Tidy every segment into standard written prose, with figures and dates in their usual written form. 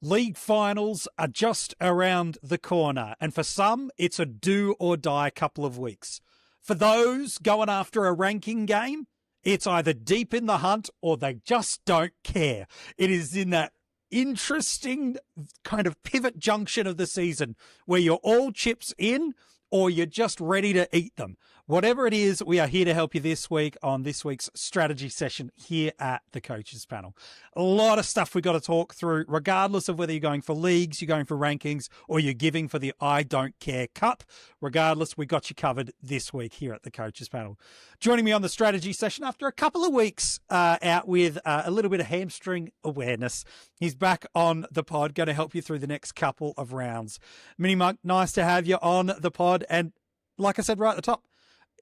League finals are just around the corner, and for some, it's a do or die couple of weeks. For those going after a ranking game, it's either deep in the hunt or they just don't care. It is in that interesting kind of pivot junction of the season where you're all chips in or you're just ready to eat them. Whatever it is, we are here to help you this week on this week's strategy session here at the Coaches Panel. A lot of stuff we got to talk through, regardless of whether you're going for leagues, you're going for rankings, or you're giving for the I Don't Care Cup. Regardless, we got you covered this week here at the Coaches Panel. Joining me on the strategy session after a couple of weeks out with a little bit of hamstring awareness, he's back on the pod, going to help you through the next couple of rounds. MiniMonk, nice to have you on the pod. And like I said right at the top,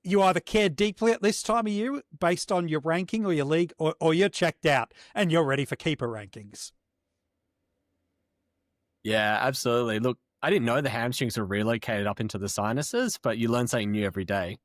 you either care deeply at this time of year based on your ranking or your league, or you're checked out and you're ready for keeper rankings. Yeah, absolutely. Look, I didn't know the hamstrings were relocated up into the sinuses, but you learn something new every day.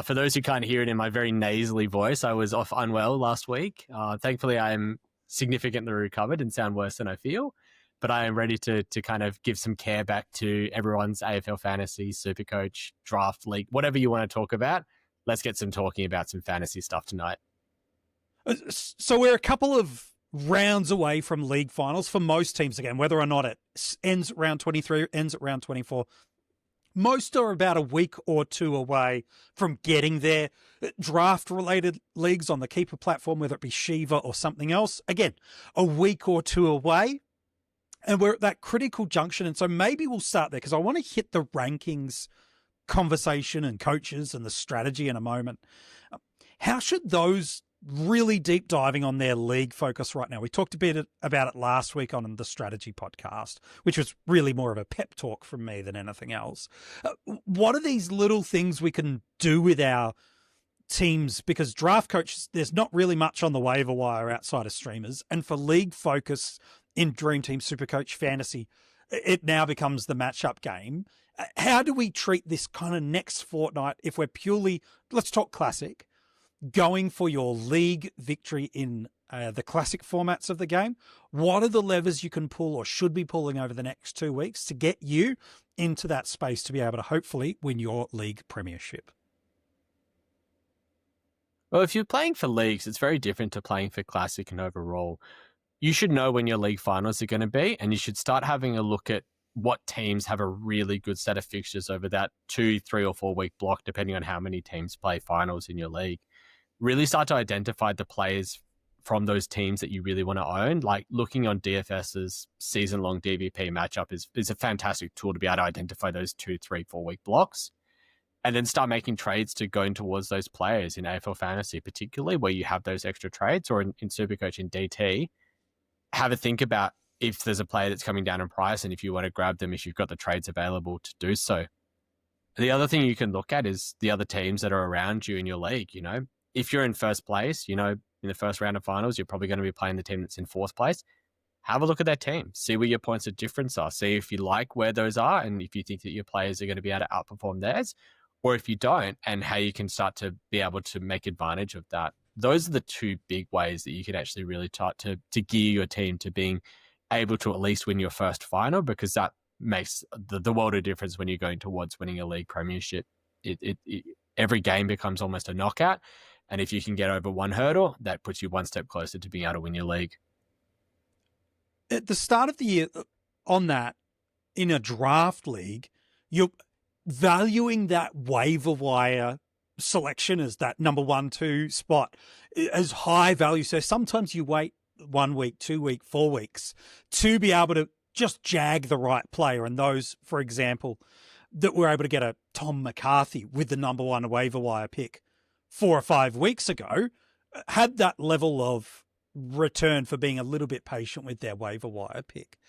For those who can't hear it in my very nasally voice, I was off unwell last week. Thankfully, I am significantly recovered and sound worse than I feel. But I am ready to kind of give some care back to everyone's AFL Fantasy, SuperCoach, Draft League, whatever you want to talk about. Let's get some talking about some fantasy stuff tonight. So we're a couple of rounds away from league finals for most teams again, whether or not it ends at round 23, ends at round 24. Most are about a week or two away from getting there. Draft-related leagues on the Keeper platform, whether it be Shiva or something else, again, a week or two away. And we're at that critical junction. And so maybe we'll start there because I want to hit the rankings conversation and coaches and the strategy in a moment. How should those really deep diving on their league focus right now? We talked a bit about it last week on the strategy podcast, which was really more of a pep talk from me than anything else. What are these little things we can do with our teams? Because draft coaches, there's not really much on the waiver wire outside of streamers. And for league focus, in Dream Team SuperCoach Fantasy, it now becomes the matchup game. How do we treat this kind of next fortnight if we're purely, let's talk classic, going for your league victory in the classic formats of the game? What are the levers you can pull or should be pulling over the next 2 weeks to get you into that space to be able to hopefully win your league premiership? Well, if you're playing for leagues, it's very different to playing for classic and overall. You should know when your league finals are going to be, and you should start having a look at what teams have a really good set of fixtures over that 2, 3 or 4 week block, depending on how many teams play finals in your league. Really start to identify the players from those teams that you really want to own. Like looking on DFS's season-long DVP matchup is a fantastic tool to be able to identify those 2, 3, 4 week blocks. And then start making trades to go in towards those players in AFL Fantasy, particularly where you have those extra trades, or in SuperCoach in DT. Have a think about if there's a player that's coming down in price and if you want to grab them, if you've got the trades available to do so. The other thing you can look at is the other teams that are around you in your league. You know, if you're in first place, you know, in the first round of finals, you're probably going to be playing the team that's in fourth place. Have a look at their team. See where your points of difference are. See if you like where those are and if you think that your players are going to be able to outperform theirs, or if you don't, and how you can start to be able to make advantage of that. Those are the two big ways that you can actually really start to gear your team to being able to at least win your first final, because that makes the world of difference when you're going towards winning a league premiership. Every game becomes almost a knockout. And if you can get over one hurdle, that puts you one step closer to being able to win your league. At the start of the year on that, in a draft league, you're valuing that waiver wire selection as that number 1, 2 spot as high value. So sometimes you wait 1 week, 2 week, 4 weeks to be able to just jag the right player. And those, for example, that were able to get a Tom McCarthy with the number 1 waiver wire pick 4 or 5 weeks ago, had that level of return for being a little bit patient with their waiver wire pick.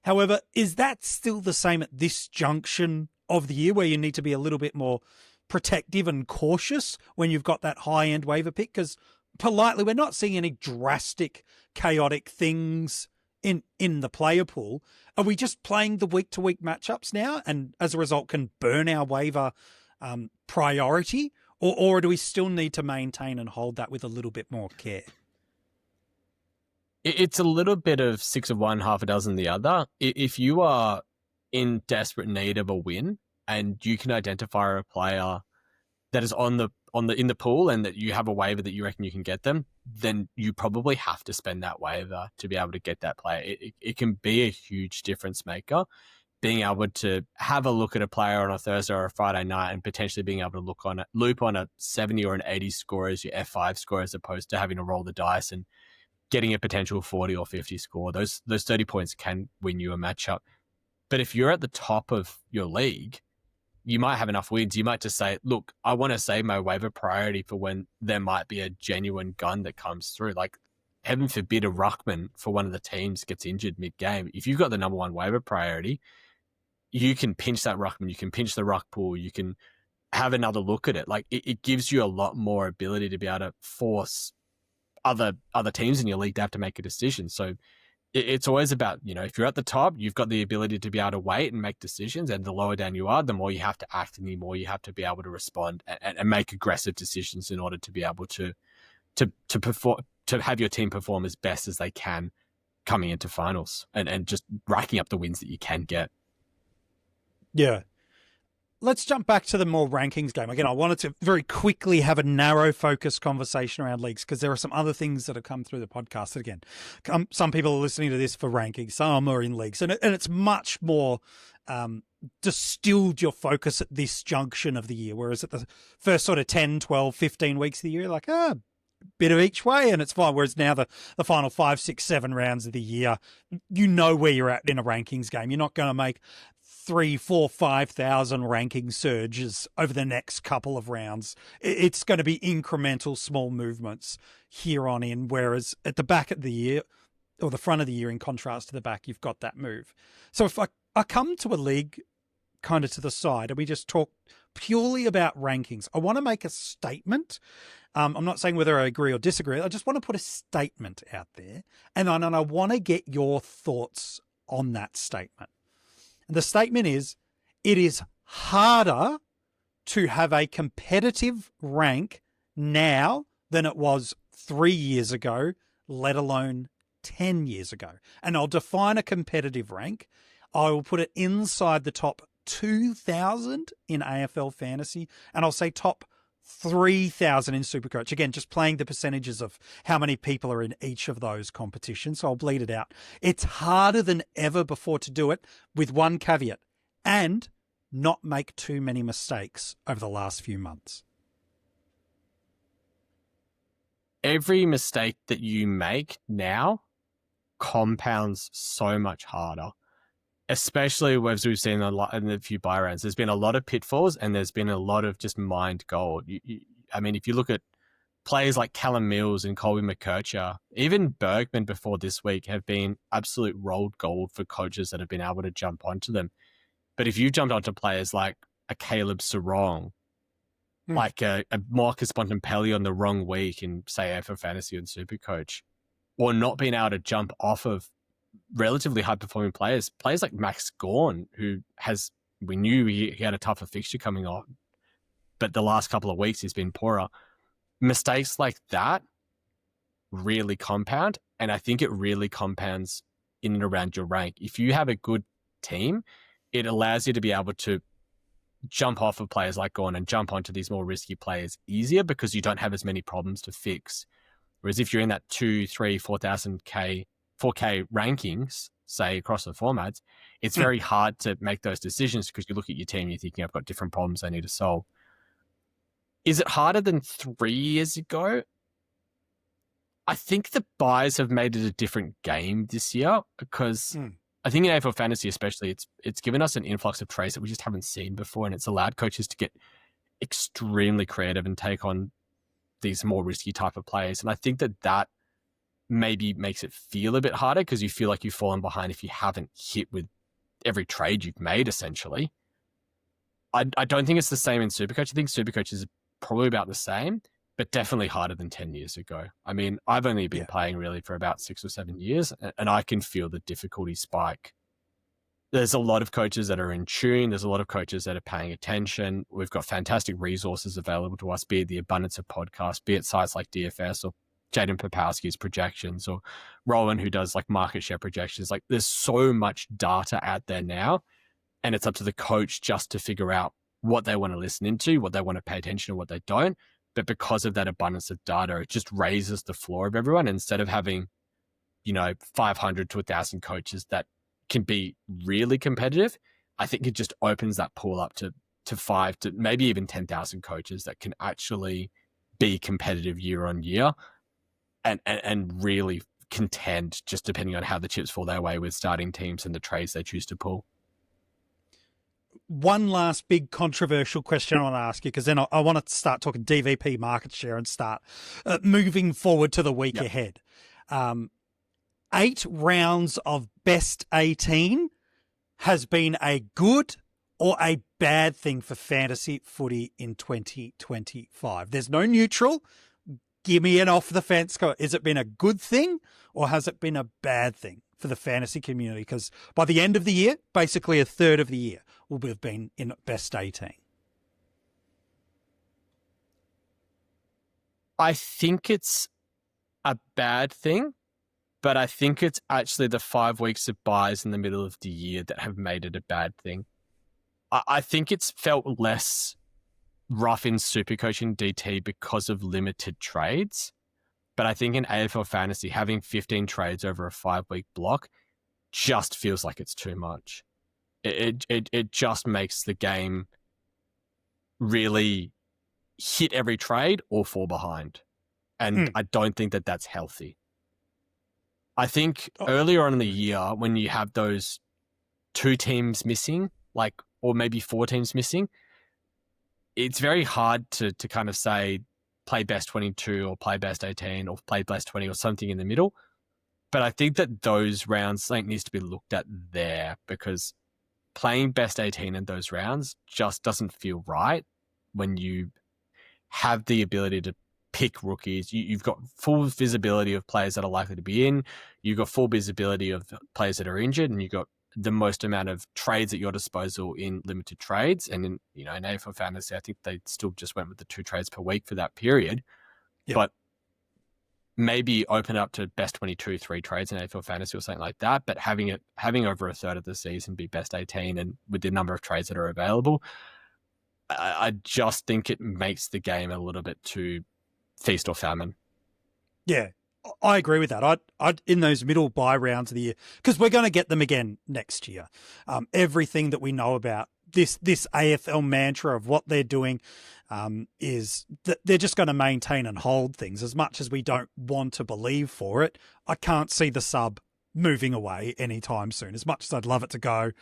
However, is that still the same at this junction of the year where you need to be a little bit more protective and cautious when you've got that high-end waiver pick? Because politely, we're not seeing any drastic, chaotic things in the player pool. Are we just playing the week-to-week matchups now and as a result can burn our waiver priority? Or do we still need to maintain and hold that with a little bit more care? It's a little bit of 6 of one, half a dozen the other. If you are in desperate need of a win and you can identify a player that is in the pool and that you have a waiver that you reckon you can get them, then you probably have to spend that waiver to be able to get that player. It can be a huge difference maker, being able to have a look at a player on a Thursday or a Friday night and potentially being able to loop on a 70 or an 80 score as your F5 score, as opposed to having to roll the dice and getting a potential 40 or 50 score. Those 30 points can win you a matchup. But if you're at the top of your league, you might have enough wins. You might just say, look, I want to save my waiver priority for when there might be a genuine gun that comes through. Like, heaven forbid a ruckman for one of the teams gets injured mid-game. If you've got the number one waiver priority, you can pinch that ruckman, you can pinch the ruck pool, you can have another look at it. Like, it gives you a lot more ability to be able to force other teams in your league to have to make a decision. So it's always about, if you're at the top, you've got the ability to be able to wait and make decisions, and the lower down you are, the more you have to act and the more you have to be able to respond and make aggressive decisions in order to be able to perform, to have your team perform as best as they can coming into finals and just racking up the wins that you can get. Yeah. Let's jump back to the more rankings game. Again, I wanted to very quickly have a narrow focus conversation around leagues because there are some other things that have come through the podcast. Again, some people are listening to this for rankings, some are in leagues, and it's much more distilled your focus at this junction of the year, whereas at the first sort of 10, 12, 15 weeks of the year, like, bit of each way and it's fine. Whereas now the final 5, 6, 7 rounds of the year, you know where you're at in a rankings game. You're not going to make 3, 4, 5,000 ranking surges over the next couple of rounds. It's going to be incremental small movements here on in, whereas at the back of the year or the front of the year, in contrast to the back, you've got that move. So if I come to a league kind of to the side and we just talk purely about rankings, I want to make a statement. I'm not saying whether I agree or disagree. I just want to put a statement out there and I want to get your thoughts on that statement. And the statement is, it is harder to have a competitive rank now than it was 3 years ago, let alone 10 years ago. And I'll define a competitive rank. I will put it inside the top 2,000 in AFL Fantasy, and I'll say top 3,000 in SuperCoach. Again, just playing the percentages of how many people are in each of those competitions. So I'll bleed it out. It's harder than ever before to do it, with one caveat, and not make too many mistakes over the last few months. Every mistake that you make now compounds so much harder, especially as we've seen a lot in a few buy rounds. There's been a lot of pitfalls and there's been a lot of just mined gold. I mean, if you look at players like Callum Mills and Colby McKercher, even Bergman before this week, have been absolute rolled gold for coaches that have been able to jump onto them. But if you've jumped onto players like a Caleb Sarong, like a Marcus Bontempelli on the wrong week in, say, AFL Fantasy and SuperCoach, or not being able to jump off of relatively high-performing players like Max Gawn, we knew he had a tougher fixture coming on, but the last couple of weeks he's been poorer. Mistakes like that really compound, and I think it really compounds in and around your rank. If you have a good team, it allows you to be able to jump off of players like Gawn and jump onto these more risky players easier because you don't have as many problems to fix. Whereas if you're in that 2, 3, 4,000K 4K rankings, say, across the formats, it's very hard to make those decisions because you look at your team and you're thinking, I've got different problems I need to solve. Is it harder than 3 years ago? I think the buys have made it a different game this year because I think in AFL Fantasy especially, it's given us an influx of trades that we just haven't seen before, and it's allowed coaches to get extremely creative and take on these more risky type of players. And I think that maybe makes it feel a bit harder because you feel like you've fallen behind if you haven't hit with every trade you've made, essentially. I don't think it's the same in SuperCoach. I think SuperCoach is probably about the same, but definitely harder than 10 years ago. I mean, I've only been playing really for about 6 or 7 years, and I can feel the difficulty spike. There's a lot of coaches that are in tune. There's a lot of coaches that are paying attention. We've got fantastic resources available to us, be it the abundance of podcasts, be it sites like DFS or Jaden Popowski's projections, or Rowan, who does like market share projections. Like, there's so much data out there now, and it's up to the coach just to figure out what they want to listen into, what they want to pay attention to, what they don't. But because of that abundance of data, it just raises the floor of everyone. Instead of having, 500 to 1,000 coaches that can be really competitive, I think it just opens that pool up to 5 to maybe even 10,000 coaches that can actually be competitive year on year and really contend, just depending on how the chips fall their way with starting teams and the trades they choose to pull. One last big controversial question I want to ask you, because then I want to start talking DVP market share and start moving forward to the week ahead. 8 rounds of best 18 has been a good or a bad thing for fantasy footy in 2025. There's no neutral. Give me an off the fence. Has it been a good thing or has it been a bad thing for the fantasy community? Because by the end of the year, basically a third of the year will have been in best 18. I think it's a bad thing, but I think it's actually the 5 weeks of buys in the middle of the year that have made it a bad thing. I think it's felt less rough in SuperCoach and DT because of limited trades. But I think in AFL Fantasy, having 15 trades over a 5-week block just feels like it's too much. It just makes the game really hit every trade or fall behind. And I don't think that that's healthy. I think earlier on in the year, when you have those 2 teams missing, or maybe 4 teams missing, it's very hard to kind of say play best 22 or play best 18 or play best 20 or something in the middle. But I think that those rounds needs to be looked at there, because playing best 18 in those rounds just doesn't feel right when you have the ability to pick rookies. You've got full visibility of players that are likely to be in. You've got full visibility of players that are injured, and you've got the most amount of trades at your disposal in limited trades. And in AFL Fantasy, I think they still just went with the 2 trades per week for that period. Yep. But maybe open up to best 22, 3 trades in AFL Fantasy or something like that. But having over a third of the season be best 18 and with the number of trades that are available, I just think it makes the game a little bit too feast or famine. Yeah, I agree with that. I'd in those middle buy rounds of the year, because we're going to get them again next year. Everything that we know about this AFL mantra of what they're doing is that they're just going to maintain and hold things. As much as we don't want to believe for it, I can't see the sub moving away anytime soon. As much as I'd love it to go,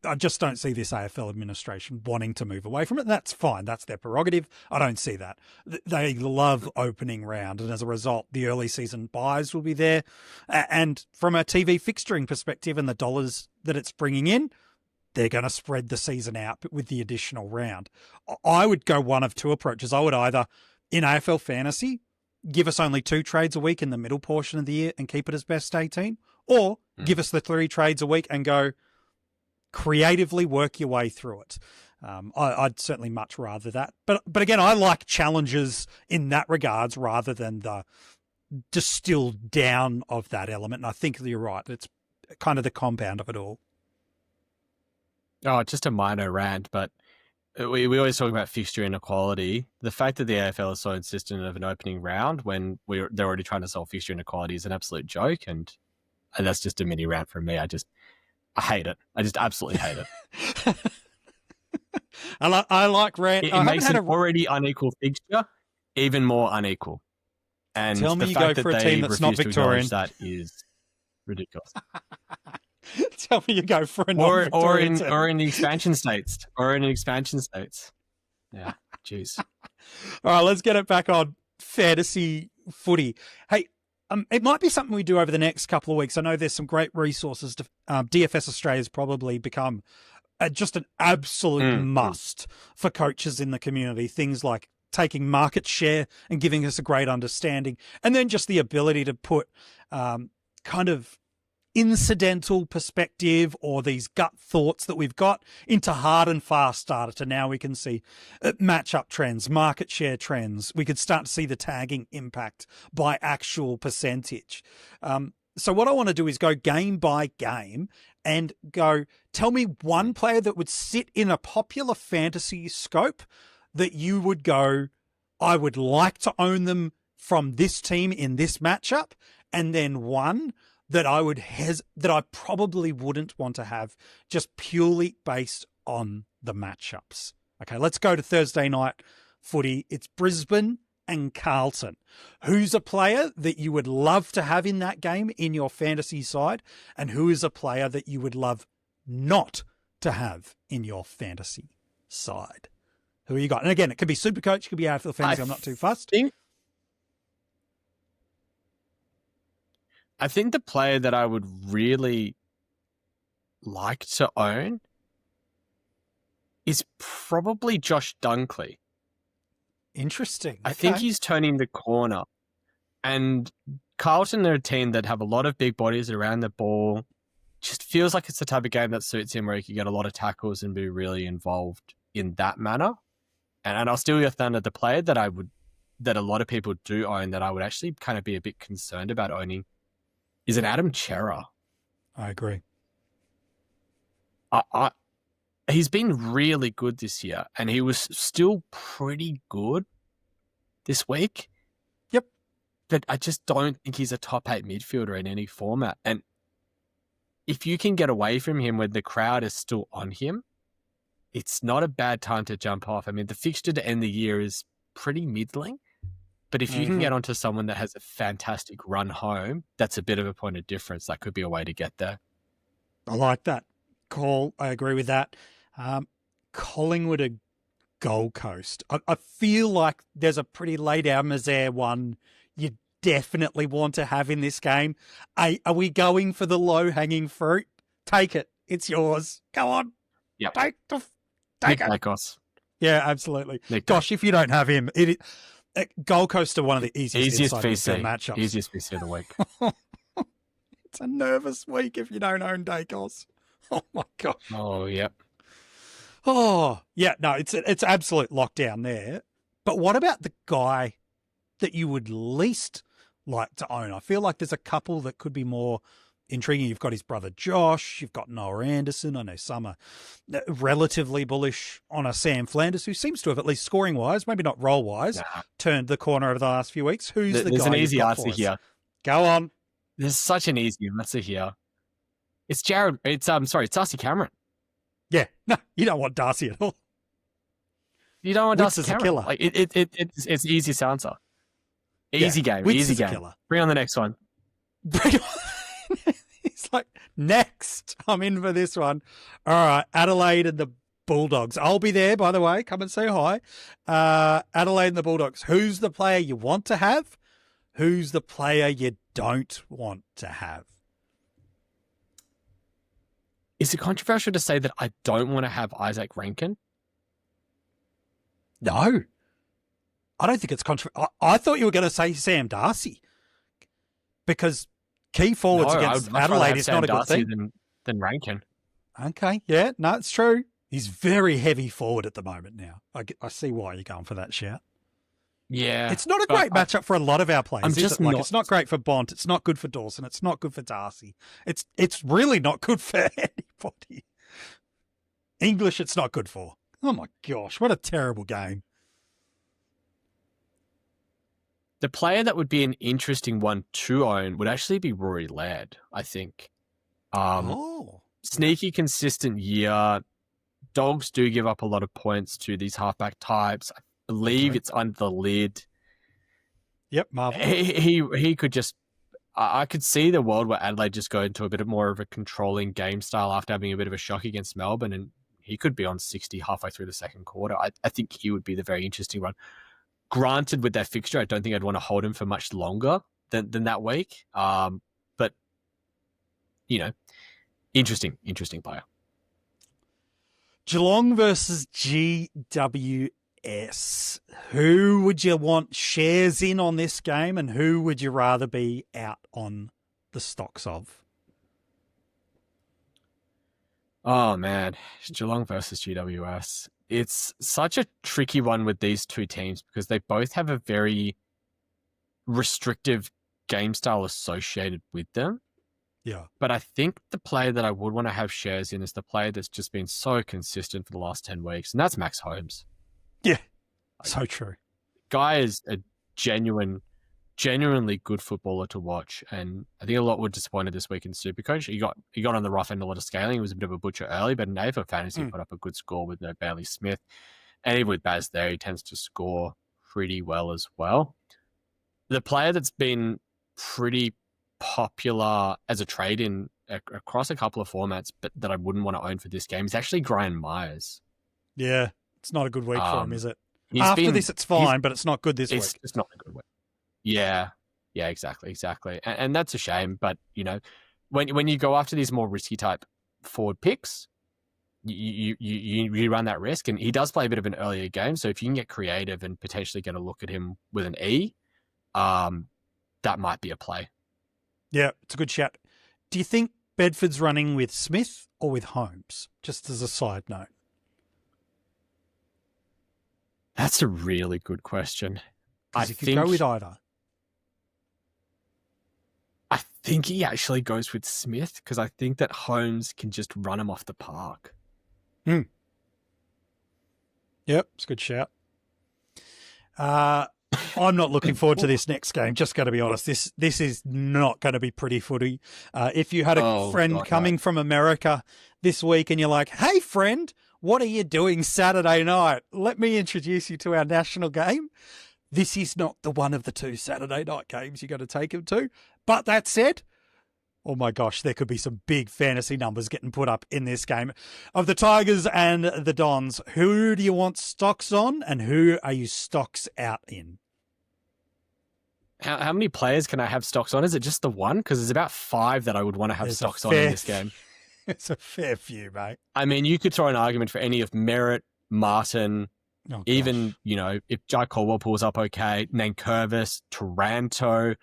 I just don't see this AFL administration wanting to move away from it. That's fine. That's their prerogative. I don't see that. They love opening round, and as a result, the early season buys will be there. And from a TV fixturing perspective and the dollars that it's bringing in, they're going to spread the season out with the additional round. I would go one of 2 approaches. I would either, in AFL Fantasy, give us only 2 trades a week in the middle portion of the year and keep it as best 18, or give us the 3 trades a week and go creatively work your way through it. I'd certainly much rather that. But again, I like challenges in that regards rather than the distilled down of that element. And I think you're right. It's kind of the compound of it all. Oh, just a minor rant, but we always talk about fixture inequality. The fact that the AFL is so insistent of an opening round when they're already trying to solve fixture inequality is an absolute joke. And that's just a mini rant from me. I hate it. I just absolutely hate it. I like rant. It makes an already unequal fixture even more unequal. And tell me the you fact go for that a team that's not Victorian. That is ridiculous. Tell me you go for a non-Victorian team. Or in the expansion states. Yeah, jeez. All right, let's get it back on fantasy footy. Hey, it might be something we do over the next couple of weeks. I know there's some great resources. DFS Australia's probably become just an absolute must for coaches in the community. Things like taking market share and giving us a great understanding, and then just the ability to put kind of incidental perspective or these gut thoughts that we've got into hard and fast data to now we can see matchup trends, market share trends. We could start to see the tagging impact by actual percentage. So what I want to do is go game by game and go, tell me one player that would sit in a popular fantasy scope that you would go, I would like to own them from this team in this matchup, and then one that I probably wouldn't want to have just purely based on the matchups. Okay, let's go to Thursday night footy. It's Brisbane and Carlton. Who's a player that you would love to have in that game in your fantasy side, and who is a player that you would love not to have in your fantasy side? Who you got? And again, it could be SuperCoach, it could be AFL Fantasy. I'm not too fussed. I think the player that I would really like to own is probably Josh Dunkley. Interesting. I think he's turning the corner. And Carlton are a team that have a lot of big bodies around the ball. Just feels like it's the type of game that suits him where he can get a lot of tackles and be really involved in that manner. And I'll steal your thunder. The player that a lot of people do own that I would actually kind of be a bit concerned about owning is an Adam Chera. I agree. He's been really good this year, and he was still pretty good this week. Yep. But I just don't think he's a top 8 midfielder in any format. And if you can get away from him when the crowd is still on him, it's not a bad time to jump off. I mean, the fixture to end the year is pretty middling. But if you can get onto someone that has a fantastic run home, that's a bit of a point of difference. That could be a way to get there. I like that call. I agree with that. Collingwood or Gold Coast. I feel like there's a pretty laid out Mazaire one you definitely want to have in this game. Are we going for the low-hanging fruit? Take it. It's yours. Go on. Yep. Take Nick it. Lakos. Yeah, absolutely. Nick Gosh, if you don't have him, Gold Coast are one of the easiest VC matchups. Easiest VC of the week. It's a nervous week if you don't own Dacos. Oh my gosh. Oh, yep. Oh, yeah, no, it's absolute lockdown there. But what about the guy that you would least like to own? I feel like there's a couple that could be more intriguing. You've got his brother Josh, you've got Noah Anderson. I know some are relatively bullish on a Sam Flanders, who seems to have, at least scoring-wise, maybe not role-wise, turned the corner over the last few weeks. Who's the guy? There's an easy answer here. Go on. There's such an easy answer here. It's Darcy Cameron. Yeah, no, you don't want Darcy at all. You don't want Witz Darcy is Cameron. a killer. Like it's the easiest answer. Easy game. Witz Easy is a game. killer. Bring on the next one. He's like, next. I'm in for this one. All right, Adelaide and the Bulldogs. I'll be there, by the way. Come and say hi. Adelaide and the Bulldogs. Who's the player you want to have? Who's the player you don't want to have? Is it controversial to say that I don't want to have Isaac Rankin? No. I don't think it's controversial. I thought you were going to say Sam Darcy, because key forwards against Adelaide is not a good thing. Than Rankin. Okay, yeah, no, it's true. He's very heavy forward at the moment now. I see why you're going for that shout. Yeah. It's not a great matchup for a lot of our players, is it? Like, not... It's not great for Bont. It's not good for Dawson. It's not good for Darcy. It's really not good for anybody. English, it's not good for. Oh my gosh, what a terrible game. The player that would be an interesting one to own would actually be Rory Laird, I think. Sneaky, consistent year. Dogs do give up a lot of points to these halfback types. I believe it's under the lid. Yep, Marvel. He could just... I could see the world where Adelaide just go into a bit more of a controlling game style after having a bit of a shock against Melbourne, and he could be on 60 halfway through the second quarter. I think he would be the very interesting one. Granted, with that fixture, I don't think I'd want to hold him for much longer than that week. But, you know, interesting player. Geelong versus GWS. Who would you want shares in on this game, and who would you rather be out on the stocks of? Oh, man. Geelong versus GWS. It's such a tricky one with these two teams because they both have a very restrictive game style associated with them. Yeah. But I think the player that I would want to have shares in is the player that's just been so consistent for the last 10 weeks, and that's Max Holmes. Yeah. So true. Guy is a genuinely good footballer to watch, and I think a lot were disappointed this week in SuperCoach. He got on the rough end a lot of scaling. He was a bit of a butcher early, but in AFL Fantasy, he put up a good score with no Bailey Smith. And even with Baz there, he tends to score pretty well as well. The player that's been pretty popular as a trade in across a couple of formats, but that I wouldn't want to own for this game is actually Brian Myers. Yeah, it's not a good week for him, is it? After this, it's fine, but it's not good this week. It's not a good week. Yeah, exactly. And that's a shame. But, when you go after these more risky type forward picks, you run that risk. And he does play a bit of an earlier game. So if you can get creative and potentially get a look at him with an E, that might be a play. Yeah, it's a good shout. Do you think Bedford's running with Smith or with Holmes? Just as a side note. That's a really good question. I think go with either. I think he actually goes with Smith because I think that Holmes can just run him off the park. Yep, it's a good shout. I'm not looking forward to this next game. Just got to be honest. This is not going to be pretty footy. If you had a friend coming from America this week and you're like, "Hey, friend, what are you doing Saturday night? Let me introduce you to our national game." This is not the one of the two Saturday night games you got to take him to. But that said, oh my gosh, there could be some big fantasy numbers getting put up in this game. Of the Tigers and the Dons, who do you want stocks on and who are you stocks out in? How many players can I have stocks on? Is it just the one? Because there's about 5 that I would want to have stocks on in this game. It's a fair few, mate. I mean, you could throw an argument for any of Merritt, Martin, even, if Jai Caldwell pulls up okay, Nankervis, Taranto.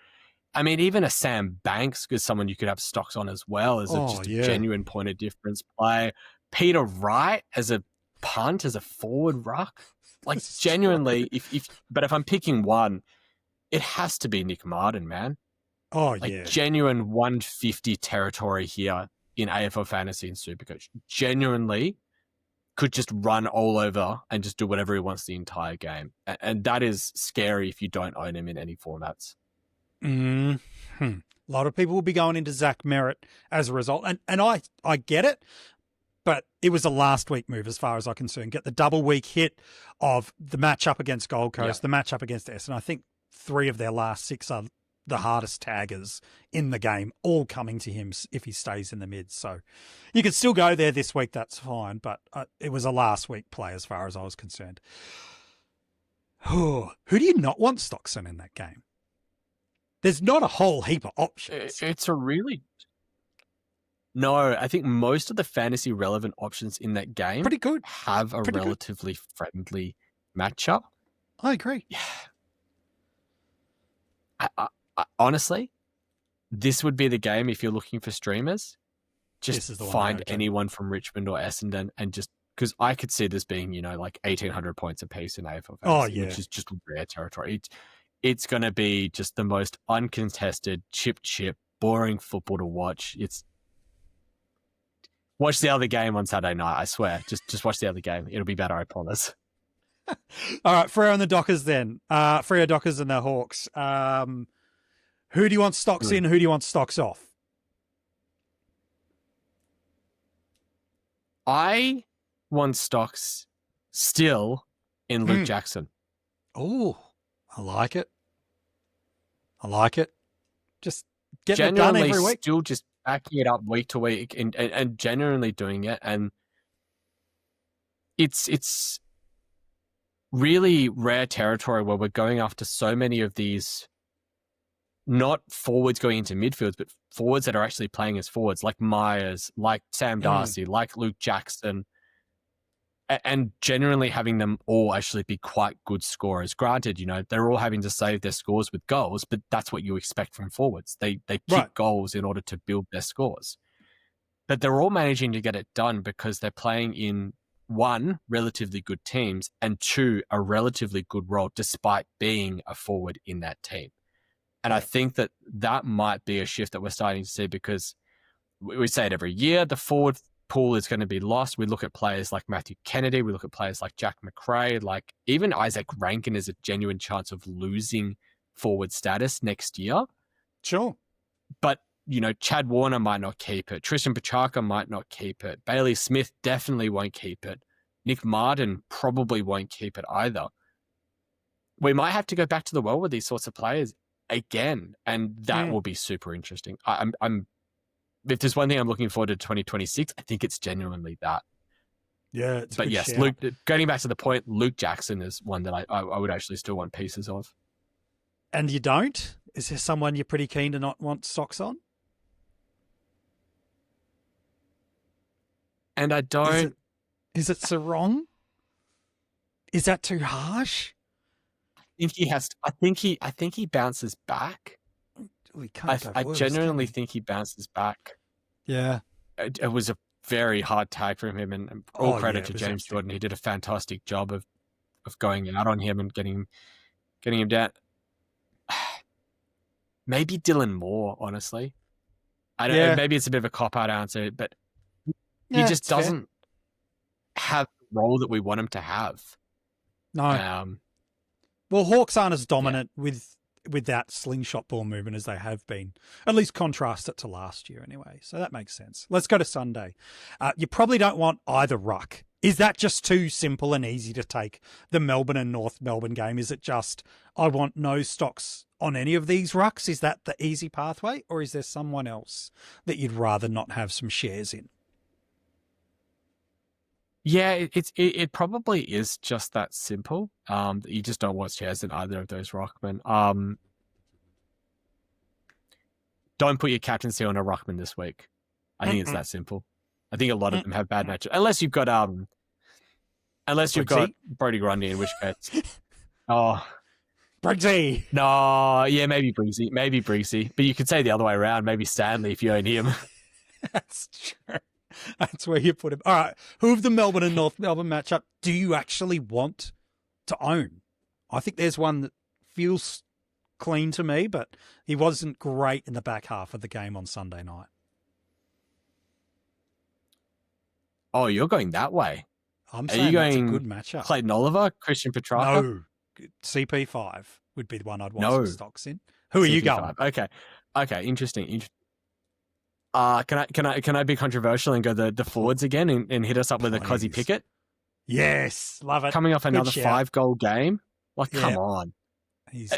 I mean, even a Sam Banks is someone you could have stocks on as well as a genuine point of difference play. Peter Wright as a punt, as a forward ruck. Like, genuinely, but if I'm picking one, it has to be Nick Martin, man. Oh, yeah. Genuine 150 territory here in AFL Fantasy and SuperCoach. Genuinely could just run all over and just do whatever he wants the entire game. And that is scary if you don't own him in any formats. A lot of people will be going into Zach Merritt as a result. And I get it, but it was a last week move as far as I'm concerned. Get the double week hit of the matchup against Gold Coast, the matchup against Essendon. I think 3 of their last 6 are the hardest taggers in the game, all coming to him if he stays in the mid. So you could still go there this week, that's fine, but it was a last week play as far as I was concerned. Who do you not want stocks in that game? There's not a whole heap of options. It's a really... No, I think most of the fantasy relevant options in that game pretty good. Have a relatively friendly matchup. I agree. Yeah. I honestly, this would be the game if you're looking for streamers. Just find anyone from Richmond or Essendon and just because I could see this being, like 1,800 points apiece in AFL Fantasy, which is just rare territory. It's going to be just the most uncontested, chip, boring football to watch. Watch the other game on Saturday night, I swear. Just watch the other game. It'll be better, I promise. All right, Freo and the Dockers then. Freo Dockers and the Hawks. Who do you want stocks in? Who do you want stocks off? I want stocks still in Luke Jackson. Oh, I like it. Just getting it done every week. Still just backing it up week to week and genuinely doing it. And it's really rare territory where we're going after so many of these, not forwards going into midfields, but forwards that are actually playing as forwards, like Myers, like Sam Darcy, like Luke Jackson, and generally having them all actually be quite good scorers. Granted, they're all having to save their scores with goals, but that's what you expect from forwards. They kick goals in order to build their scores. but they're all managing to get it done because they're playing in, one, relatively good teams, and two, a relatively good role despite being a forward in that team. And I think that might be a shift that we're starting to see, because we say it every year, the forward pool is going to be lost. We look at players like Matthew Kennedy, we look at players like Jack McRae, like even Isaac Rankin is a genuine chance of losing forward status next year. Sure. But, Chad Warner might not keep it. Tristan Pachaka might not keep it. Bailey Smith definitely won't keep it. Nick Martin probably won't keep it either. We might have to go back to the well with these sorts of players again, and that will be super interesting. I'm if there's one thing I'm looking forward to 2026, I think it's genuinely that. Yeah, but yes, shout. Luke. Going back to the point, Luke Jackson is one that I would actually still want pieces of. And you don't? Is there someone you're pretty keen to not want stocks on? And I don't. Is it so wrong? Is that too harsh? I think he has. I think he bounces back. We can't. I genuinely think he bounces back. Yeah, it was a very hard tag for him, and all credit to James Jordan. He did a fantastic job of going out on him and getting him down. Maybe Dylan Moore, honestly. I don't know. Maybe it's a bit of a cop-out answer, but he just doesn't have the role that we want him to have. No. Well, Hawks aren't as dominant with that slingshot ball movement as they have been. At least contrast it to last year anyway. So that makes sense. Let's go to Sunday. You probably don't want either ruck. Is that just too simple and easy to take the Melbourne and North Melbourne game? Is it just, I want no stocks on any of these rucks? Is that the easy pathway? Or is there someone else that you'd rather not have some shares in? Yeah, it probably is just that simple. You just don't want shares in either of those ruckmen. Don't put your captaincy on a ruckman this week. I think it's that simple. I think a lot of them have bad matchups. Unless you've got Brodie Grundy, in which case, Briggsy. No, yeah, maybe Briggsy. But you could say the other way around. Maybe Stanley if you own him. That's true. That's where you put him. All right. Who of the Melbourne and North Melbourne matchup do you actually want to own? I think there's one that feels clean to me, but he wasn't great in the back half of the game on Sunday night. Oh, you're going that way. I'm saying that's a good matchup. Clayton Oliver, Christian Petrarca? No. CP5 would be the one I'd want some stocks in. Who are you going? Okay, interesting. Can I be controversial and go the forwards again and hit us up with a Cozzy Pickett? Yes, love it. Coming off another 5-goal game, come on.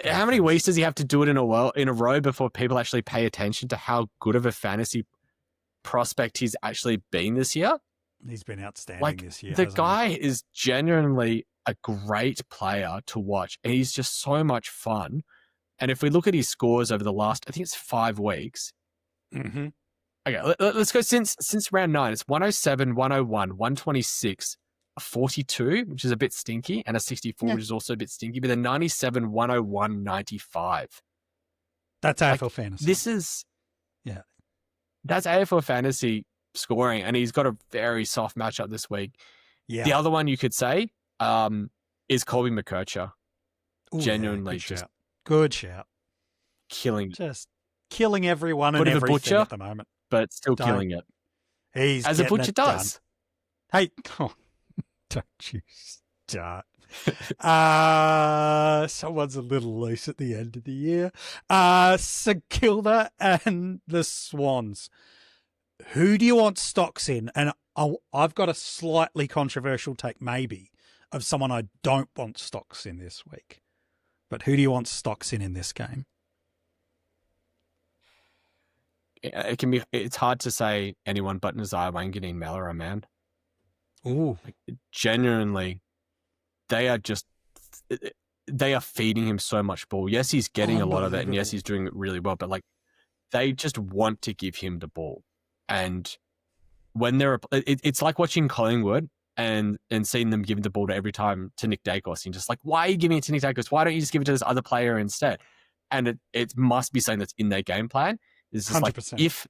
How many weeks does he have to do it in a row before people actually pay attention to how good of a fantasy prospect he's actually been this year? He's been outstanding this year. The guy is genuinely a great player to watch, and he's just so much fun. And if we look at his scores over the last, I think it's 5 weeks. Mm-hmm. Okay, let's go since round 9. It's 107, 101, 126, a 42, which is a bit stinky, and a 64, which is also a bit stinky, but a 97, 101, 95. That's AFL Fantasy. That's AFL Fantasy scoring, and he's got a very soft matchup this week. Yeah. The other one you could say is Colby McKercher. Genuinely, good shout. Killing everyone and everything at the moment. But still killing it. He's as a butcher does. Hey, don't you start. Someone's a little loose at the end of the year. St Kilda and the Swans. Who do you want stocks in? And I've got a slightly controversial take, maybe, of someone I don't want stocks in this week. But who do you want stocks in this game? It's hard to say anyone but Nazar Wanganeen Mallara, man. Ooh. Genuinely, they are feeding him so much ball. Yes, he's getting a lot of it, and yes, he's doing it really well, but they just want to give him the ball. And when it's like watching Collingwood and seeing them giving the ball to every time to Nick Dacos, and just why are you giving it to Nick Dacos? Why don't you just give it to this other player instead? And it must be something that's in their game plan. It's just 100%.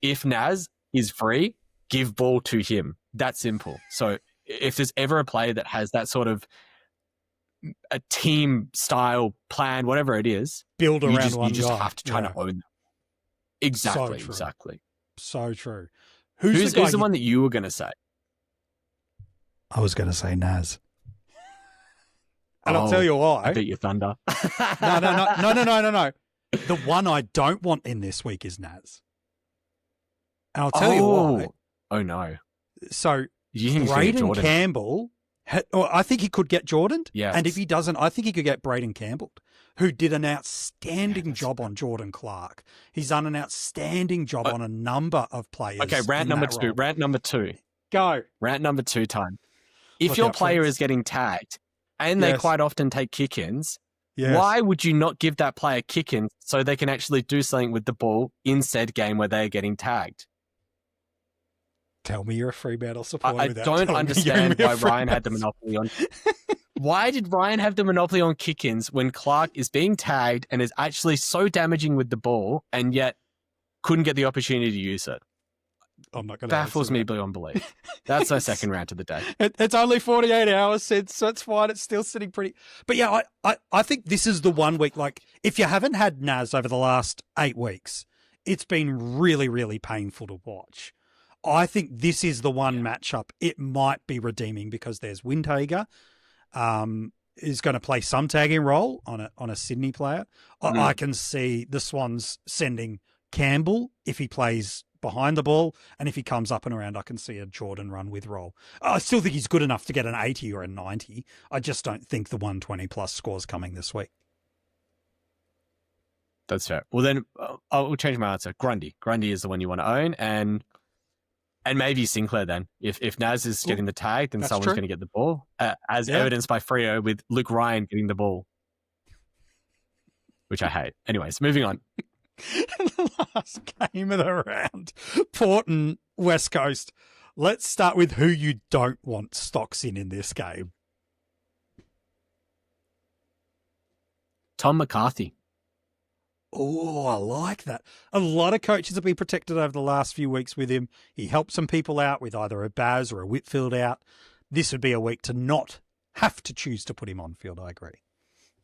If Naz is free, give ball to him. That simple. So if there's ever a player that has that sort of a team style plan, whatever it is, build around you just guy. have to try to own them. Exactly, So exactly. So true. Who's the one that you were going to say? I was going to say Naz. And I'll tell you why. I beat your thunder. No. The one I don't want in this week is Naz. And I'll tell you why. Oh, no. So, you Braden Campbell, I think he could get Jordan. Yes. And if he doesn't, I think he could get Braden Campbell, who did an outstanding job on Jordan Clark. He's done an outstanding job on a number of players. Okay, rant number two. Rant number two. Go. Rant number two time. If your player is getting tagged and they quite often take kick-ins, why would you not give that player kick-ins so they can actually do something with the ball in said game where they're getting tagged? Tell me you're a Fremantle supporter. I don't understand why Ryan had the monopoly on. Why did Ryan have the monopoly on kick-ins when Clark is being tagged and is actually so damaging with the ball and yet couldn't get the opportunity to use it? I'm not going to. Baffles me beyond belief. That's our second round of the day. It's only 48 hours since, so it's fine. It's still sitting pretty. But yeah, I think this is the 1 week. Like, if you haven't had Naz over the last 8 weeks, it's been really, really painful to watch. I think this is the one matchup. It might be redeeming because there's Windhager, is going to play some tagging role on a Sydney player. I can see the Swans sending Campbell if he plays behind the ball, and if he comes up and around, I can see a Jordan run with roll. I still think he's good enough to get an 80 or a 90. I just don't think the 120 plus score's coming this week. That's fair. Well, then I'll change my answer. Grundy. Grundy is the one you want to own, and maybe Sinclair then. If Naz is getting the tag, then someone's going to get the ball, as evidenced by Freo with Luke Ryan getting the ball, which I hate. Anyways, moving on. The last game of the round, Port and West Coast. Let's start with who you don't want stocks in this game. Tom McCarthy. Oh, I like that. A lot of coaches have been protected over the last few weeks with him. He helped some people out with either a Baz or a Whitfield out. This would be a week to not have to choose to put him on field, I agree.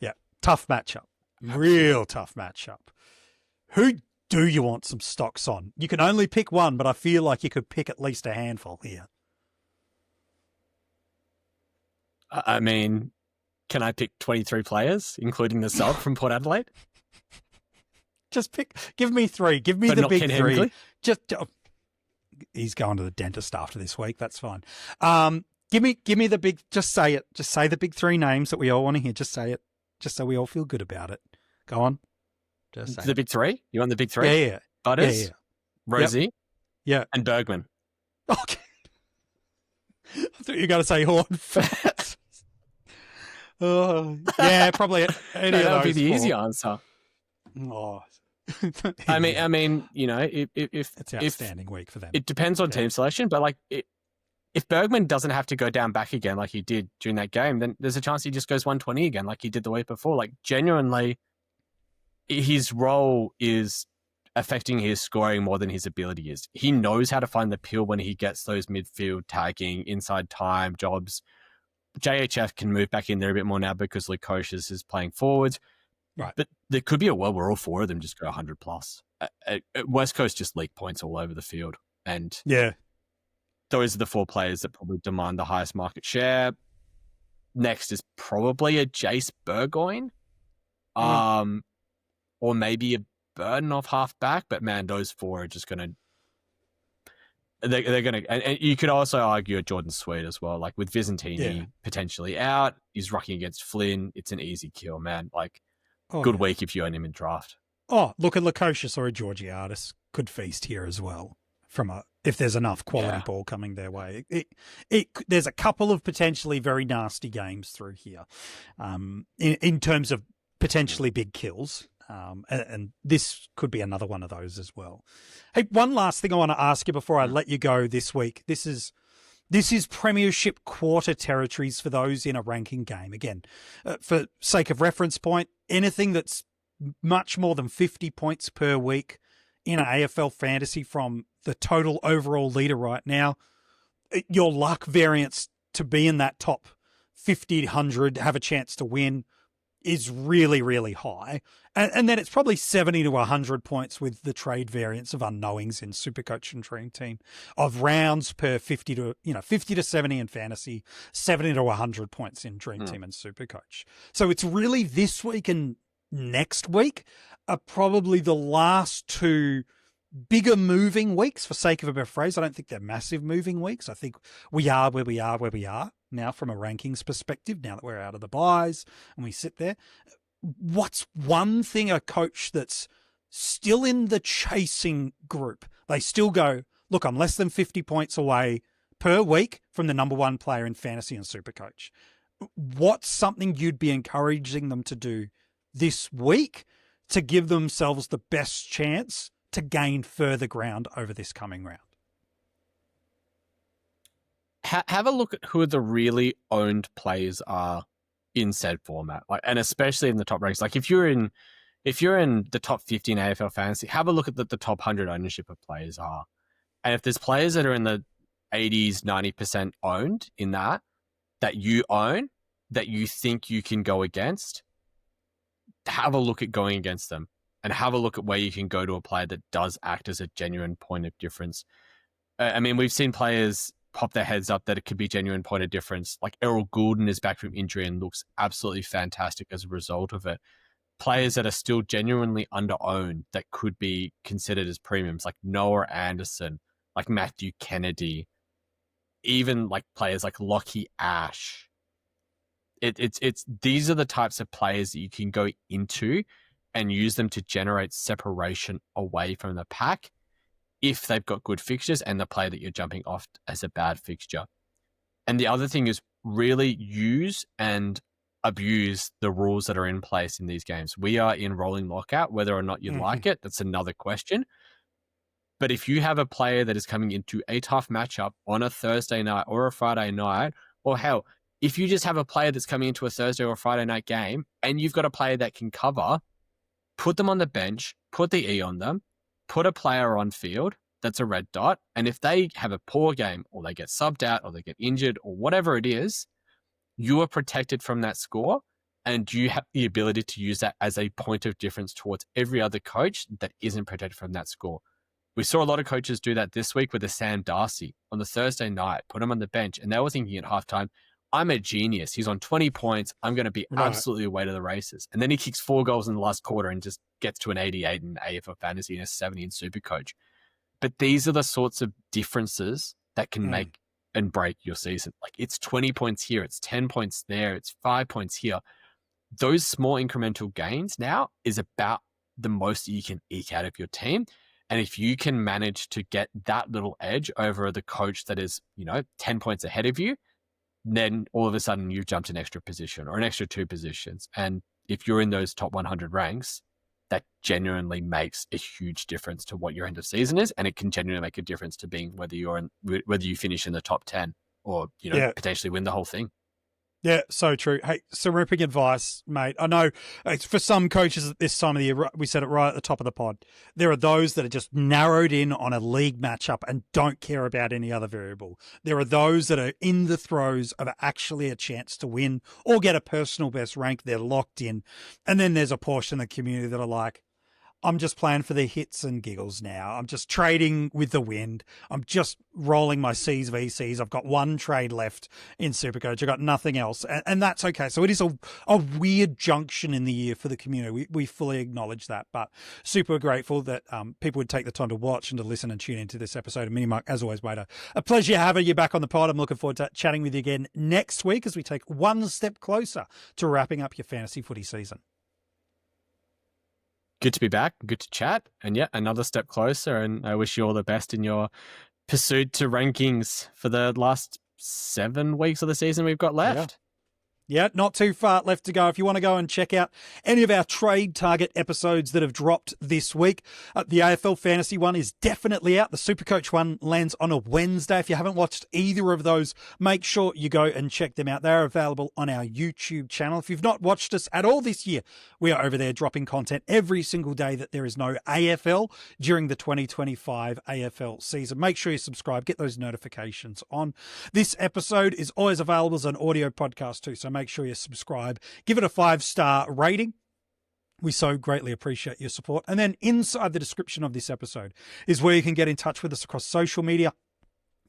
Yeah, tough matchup. Real tough matchup. Who do you want some stocks on? You can only pick one, but I feel like you could pick at least a handful here. I mean, can I pick 23 players, including the sub from Port Adelaide? Just give me 3. Give me but the not big Ken 3. Hemsley? He's going to the dentist after this week. That's fine. Give me the big, just say it. Just say the big 3 names that we all want to hear. Just say it. Just so we all feel good about it. Go on. Just say the big 3? You want the big 3? Yeah. Butters, Rosie, and Bergman. Okay. I thought you were going to say Horn. Yeah, probably any of those. That would be the easy answer. Oh. I mean, you know, if it's an outstanding week for them. It depends on team selection, but like, if Bergman doesn't have to go down back again like he did during that game, then there's a chance he just goes 120 again like he did the week before. Like, genuinely, his role is affecting his scoring more than his ability is. He knows how to find the pill when he gets those midfield tagging, inside time jobs. JHF can move back in there a bit more now because Lukosius is playing forwards. Right. But there could be a world where all 4 of them just go 100 plus. West Coast just leak points all over the field. And those are the 4 players that probably demand the highest market share. Next is probably a Jace Burgoyne. Or maybe a Burden off half back. But man, those 4 are just going to... They're going to... And you could also argue a Jordan Sweet as well. Like with Vizentini potentially out, he's rocking against Flynn. It's an easy kill, man. Like... Good week if you own him in draft. Oh, look at Lukosius or a Georgiadis could feast here as well. If there's enough quality ball coming their way, there's a couple of potentially very nasty games through here, in terms of potentially big kills, and this could be another one of those as well. Hey, one last thing I want to ask you before I let you go this week. This is premiership quarter territories for those in a ranking game. Again, for sake of reference point, anything that's much more than 50 points per week in an AFL fantasy from the total overall leader right now, your luck variance to be in that top 50, 100, have a chance to win is really, really high. And then it's probably 70 to 100 points with the trade variance of unknowings in SuperCoach and Dream Team, of rounds per 50 to 70 in fantasy, 70 to 100 points in Dream Team and SuperCoach. So it's really this week and next week are probably the last two bigger moving weeks, for sake of a better phrase. I don't think they're massive moving weeks. I think we are where we are now from a rankings perspective, now that we're out of the buys and we sit there. What's one thing a coach that's still in the chasing group, they still go, look, I'm less than 50 points away per week from the number one player in fantasy and SuperCoach. What's something you'd be encouraging them to do this week to give themselves the best chance to gain further ground over this coming round? Have a look at who the really owned players are in said format, like, and especially in the top ranks. Like if you're in the top 50 in AFL Fantasy, have a look at the top 100 ownership of players are, and if there's players that are in the 80s, 90% owned in that you own, that you think you can go against, have a look at going against them. And have a look at where you can go to a player that does act as a genuine point of difference. I mean, we've seen players pop their heads up that it could be genuine point of difference. Like Errol Goulden is back from injury and looks absolutely fantastic as a result of it. Players that are still genuinely under-owned that could be considered as premiums, like Noah Anderson, like Matthew Kennedy, even like players like Lockie Ash. It's these are the types of players that you can go into and use them to generate separation away from the pack if they've got good fixtures and the player that you're jumping off as a bad fixture. And the other thing is really use and abuse the rules that are in place in these games. We are in rolling lockout. Whether or not you like it, that's another question. But if you have a player that is coming into a tough matchup on a Thursday night or a Friday night, or hell, if you just have a player that's coming into a Thursday or Friday night game and you've got a player that can cover, put them on the bench, put the E on them, put a player on field that's a red dot, and if they have a poor game or they get subbed out or they get injured or whatever it is, you are protected from that score and you have the ability to use that as a point of difference towards every other coach that isn't protected from that score. We saw a lot of coaches do that this week with the Sam Darcy on the Thursday night, put him on the bench, and they were thinking at halftime, I'm a genius. He's on 20 points. I'm going to be absolutely away to the races. And then he kicks 4 goals in the last quarter and just gets to an 88 in AFL Fantasy and a 70 in SuperCoach. But these are the sorts of differences that can make and break your season. Like it's 20 points here. It's 10 points there. It's 5 points here. Those small incremental gains now is about the most that you can eke out of your team. And if you can manage to get that little edge over the coach that is, 10 points ahead of you, then all of a sudden you've jumped an extra position or an extra 2 positions. And if you're in those top 100 ranks, that genuinely makes a huge difference to what your end of season is. And it can genuinely make a difference to being whether you finish in the top 10 or, potentially win the whole thing. Yeah, so true. Hey, terrific advice, mate. I know for some coaches at this time of the year, we said it right at the top of the pod, there are those that are just narrowed in on a league matchup and don't care about any other variable. There are those that are in the throes of actually a chance to win or get a personal best rank. They're locked in. And then there's a portion of the community that are like, I'm just playing for the hits and giggles now. I'm just trading with the wind. I'm just rolling my C's VCs. I've got 1 trade left in SuperCoach. I've got nothing else. And that's okay. So it is a weird junction in the year for the community. We fully acknowledge that, but super grateful that people would take the time to watch and to listen and tune into this episode of MiniMonk. As always, mate, a pleasure having you back on the pod. I'm looking forward to chatting with you again next week as we take one step closer to wrapping up your fantasy footy season. Good to be back. Good to chat. And yeah, another step closer. And I wish you all the best in your pursuit to rankings for the last 7 weeks of the season we've got left. Yeah, not too far left to go. If you want to go and check out any of our Trade Target episodes that have dropped this week, the AFL Fantasy one is definitely out. The SuperCoach one lands on a Wednesday. If you haven't watched either of those, make sure you go and check them out. They're available on our YouTube channel. If you've not watched us at all this year, we are over there dropping content every single day that there is no AFL during the 2025 AFL season. Make sure you subscribe, get those notifications on. This episode is always available as an audio podcast too, so make sure you subscribe. Give it a 5-star rating. We so greatly appreciate your support. And then inside the description of this episode is where you can get in touch with us across social media,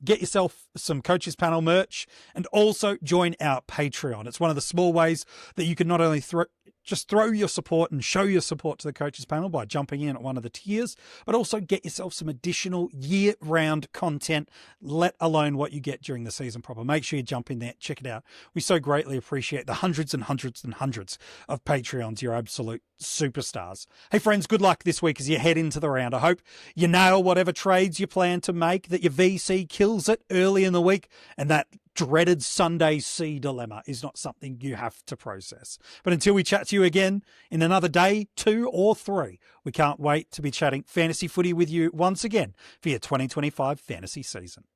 get yourself some Coaches Panel merch, and also join our Patreon. It's one of the small ways that you can not only throw your support and show your support to the Coaches Panel by jumping in at one of the tiers, but also get yourself some additional year-round content, let alone what you get during the season proper. Make sure you jump in there, check it out. We so greatly appreciate the hundreds and hundreds and hundreds of Patreons. You're absolute superstars. Hey friends, good luck this week as you head into the round. I hope you nail whatever trades you plan to make, that your VC kills it early in the week, and that dreaded Sunday C dilemma is not something you have to process. But until we chat to you again in another day, 2 or 3, we can't wait to be chatting fantasy footy with you once again for your 2025 fantasy season.